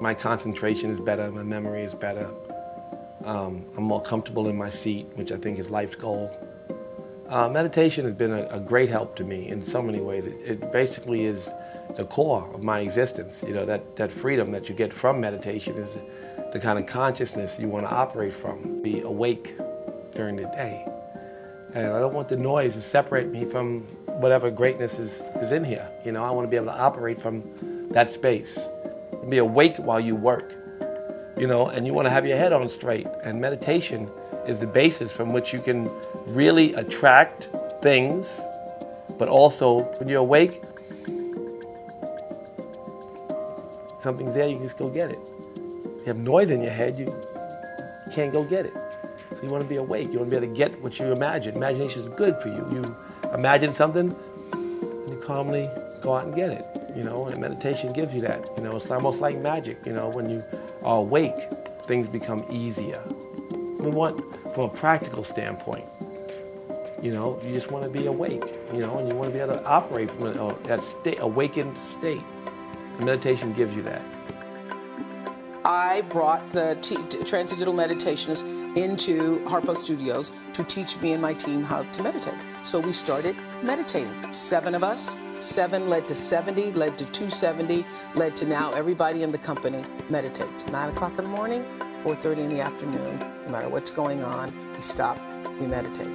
My concentration is better, my memory is better. I'm more comfortable in my seat, which I think is life's goal. Meditation has been a great help to me in so many ways. It basically is the core of my existence. You know, that freedom that you get from meditation is the kind of consciousness you want to operate from. Be awake during the day. And I don't want the noise to separate me from whatever greatness is in here. You know, I want to be able to operate from that space. Be awake while you work, you know, and you want to have your head on straight. And meditation is the basis from which you can really attract things, but also when you're awake, something's there, you can just go get it. If you have noise in your head, you can't go get it. So you want to be awake. You want to be able to get what you imagine. Imagination is good for you. You imagine something, and you calmly go out and get it. You know, and meditation gives you that. You know, it's almost like magic. You know, when you are awake, things become easier. We want, from a practical standpoint, you know, you just want to be awake. You know, and you want to be able to operate from that awakened state. And meditation gives you that. I brought the Transcendental Meditations into Harpo Studios to teach me and my team how to meditate. So we started meditating. 7 of us. 7 led to 70, led to 270, led to now everybody in the company meditates. 9 o'clock in the morning, 4:30 in the afternoon, no matter what's going on, we stop, we meditate.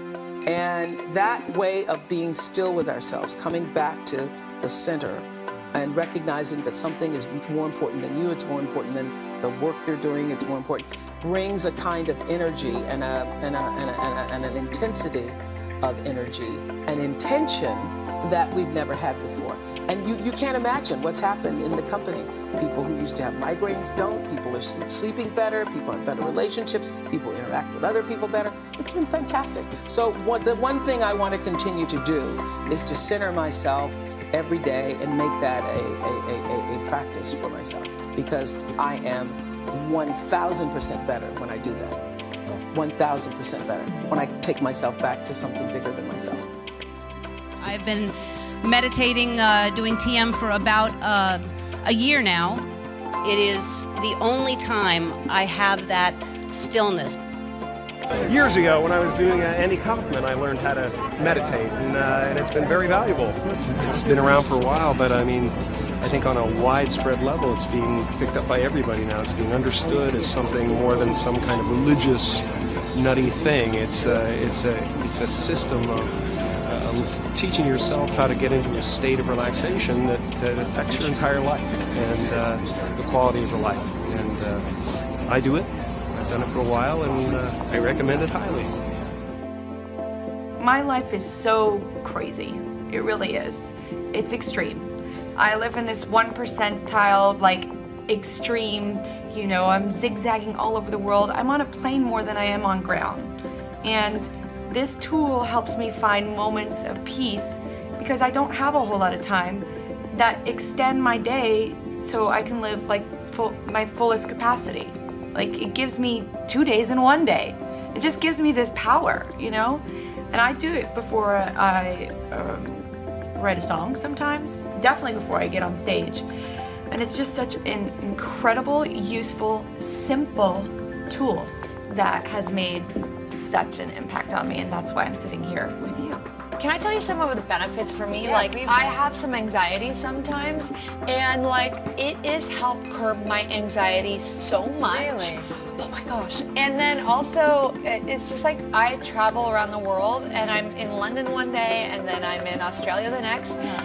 And that way of being still with ourselves, coming back to the center and recognizing that something is more important than you, it's more important than the work you're doing, it's more important, brings a kind of energy and an intensity of energy, an intention that we've never had before. And you can't imagine what's happened in the company. People who used to have migraines don't, people are sleeping better, people have better relationships, people interact with other people better. It's been fantastic. So the one thing I want to continue to do is to center myself every day and make that a practice for myself, because I am 1,000% better when I do that. 1,000% better when I take myself back to something bigger than myself. I've been meditating, doing TM for about a year now. It is the only time I have that stillness. Years ago, when I was doing Andy Kaufman, I learned how to meditate, and it's been very valuable. It's been around for a while, but I mean, I think on a widespread level, it's being picked up by everybody now. It's being understood as something more than some kind of religious, nutty thing. It's a system of teaching yourself how to get into a state of relaxation that affects your entire life and the quality of your life. And I do it. I've done it for a while, and I recommend it highly. My life is so crazy. It really is. It's extreme. I live in this 1 percentile, like, extreme, you know, I'm zigzagging all over the world. I'm on a plane more than I am on ground. And this tool helps me find moments of peace because I don't have a whole lot of time that extend my day so I can live like my fullest capacity. Like, it gives me 2 days in 1 day. It just gives me this power, you know? And I do it before I write a song sometimes, definitely before I get on stage. And it's just such an incredible, useful, simple tool that has made such an impact on me, and that's why I'm sitting here with you. Can I tell you some of the benefits for me? Yeah, like, please. I have some anxiety sometimes, and like, it has helped curb my anxiety so much. Really? Oh my gosh. And then also, it's just like, I travel around the world, and I'm in London one day, and then I'm in Australia the next. Yeah.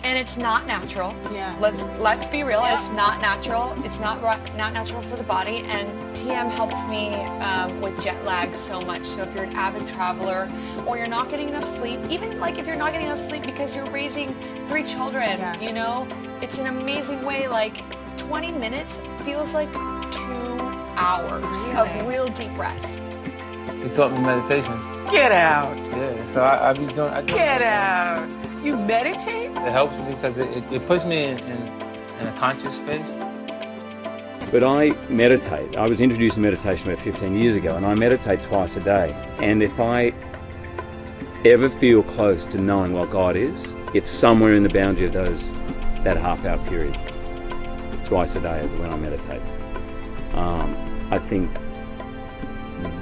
And it's not natural. Yeah. Let's be real. Yeah. It's not natural. It's not natural for the body. And TM helps me with jet lag so much. So if you're an avid traveler, or you're not getting enough sleep, even like if you're not getting enough sleep because you're raising 3 children, yeah. you know, it's an amazing way. Like 20 minutes feels like 2 hours Really? of real deep rest. He taught me meditation. Get out. Yeah, so I be doing. Get out. You meditate? It helps me because it puts me in a conscious space. But I meditate. I was introduced to meditation about 15 years ago, and I meditate twice a day. And if I ever feel close to knowing what God is, it's somewhere in the boundary of that half-hour period. twice a day when I meditate. I think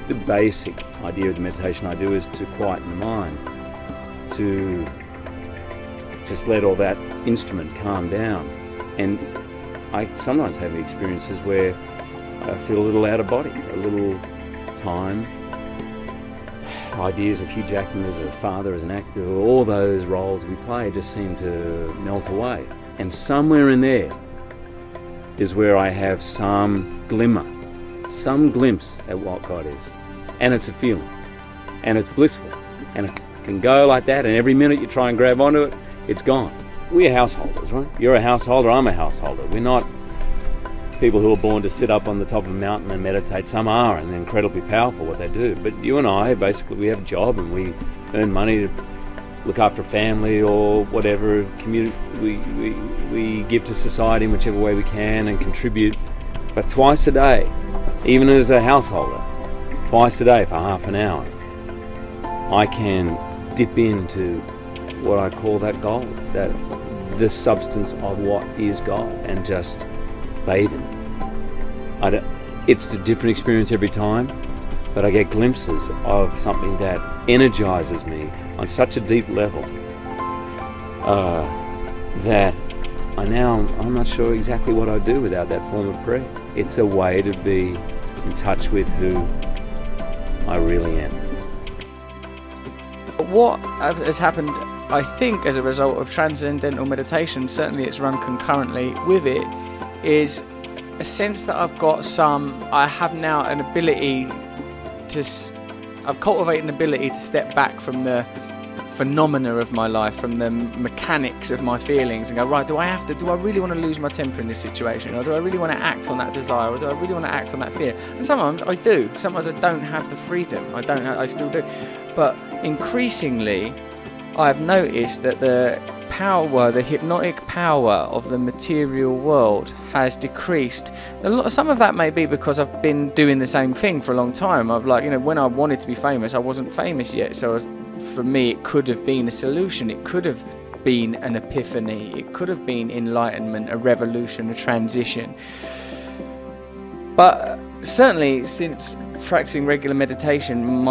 the basic idea of the meditation I do is to quieten the mind, to just let all that instrument calm down. And I sometimes have experiences where I feel a little out of body, a little time. Ideas of Hugh Jackman as a father, as an actor, all those roles we play just seem to melt away. And somewhere in there is where I have some glimmer, some glimpse at what God is. And it's a feeling, and it's blissful, and it can go like that, and every minute you try and grab onto it, it's gone. We're householders, right? You're a householder, I'm a householder. We're not people who are born to sit up on the top of a mountain and meditate. Some are, and they're incredibly powerful what they do. But you and I, basically, we have a job and we earn money to look after a family or whatever. We give to society in whichever way we can and contribute. But twice a day, even as a householder, twice a day for half an hour, I can dip into what I call that gold, that the substance of what is God, and just bathe in it. It's a different experience every time, but I get glimpses of something that energizes me on such a deep level that I'm not sure exactly what I'd do without that form of prayer. It's a way to be in touch with who I really am. What has happened, I think, as a result of Transcendental Meditation, certainly it's run concurrently with it, is a sense that I have now an ability I've cultivated an ability to step back from the phenomena of my life, from the mechanics of my feelings, and go, right, do I really want to lose my temper in this situation, or do I really want to act on that desire, or do I really want to act on that fear? And sometimes I do, sometimes I don't have the freedom, I still do. But increasingly, I've noticed that the hypnotic power of the material world has decreased. Some of that may be because I've been doing the same thing for a long time. When I wanted to be famous, I wasn't famous yet, so for me it could have been a solution, it could have been an epiphany, it could have been enlightenment, a revolution, a transition. But certainly since practicing regular meditation,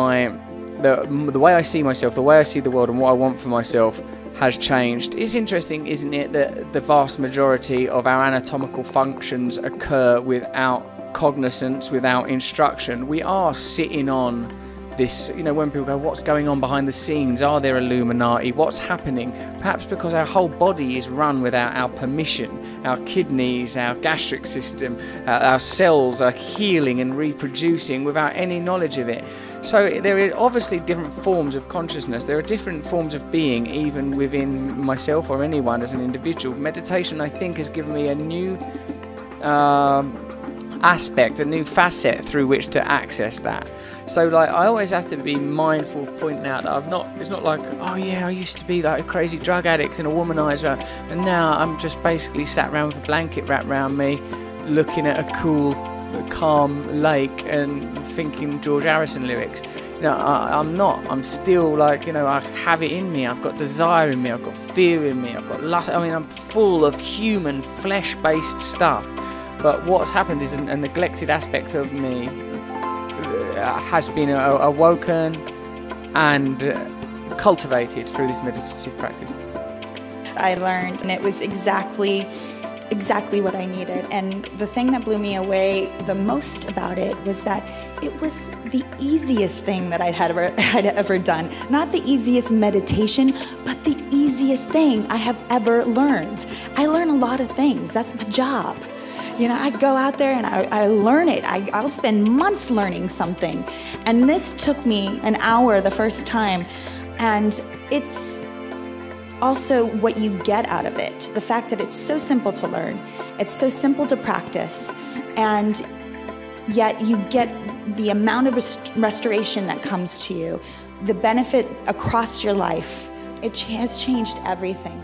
the way I see myself, the way I see the world and what I want for myself has changed. It's interesting, isn't it, that the vast majority of our anatomical functions occur without cognizance, without instruction. We are sitting on this, when people go, what's going on behind the scenes? Are there Illuminati? What's happening? Perhaps because our whole body is run without our permission. Our kidneys, our gastric system, our cells are healing and reproducing without any knowledge of it. So there are obviously different forms of consciousness. There are different forms of being, even within myself or anyone as an individual. Meditation, I think, has given me a new aspect, a new facet through which to access that. So I always have to be mindful of pointing out that it's not like, oh yeah, I used to be like a crazy drug addict and a womanizer, and now I'm just basically sat around with a blanket wrapped around me, looking at a cool, calm lake and thinking George Harrison lyrics. I'm not. I'm still I have it in me. I've got desire in me. I've got fear in me. I've got lust. I'm full of human, flesh-based stuff. But what's happened is a neglected aspect of me has been awoken and cultivated through this meditative practice. I learned, and it was exactly what I needed. And the thing that blew me away the most about it was that it was the easiest thing that I'd ever done. Not the easiest meditation, but the easiest thing I have ever learned. I learn a lot of things. That's my job. I go out there and I learn it. I'll spend months learning something. And this took me an hour the first time. And it's also what you get out of it. The fact that it's so simple to learn, it's so simple to practice, and yet you get the amount of restoration that comes to you, the benefit across your life. It has changed everything.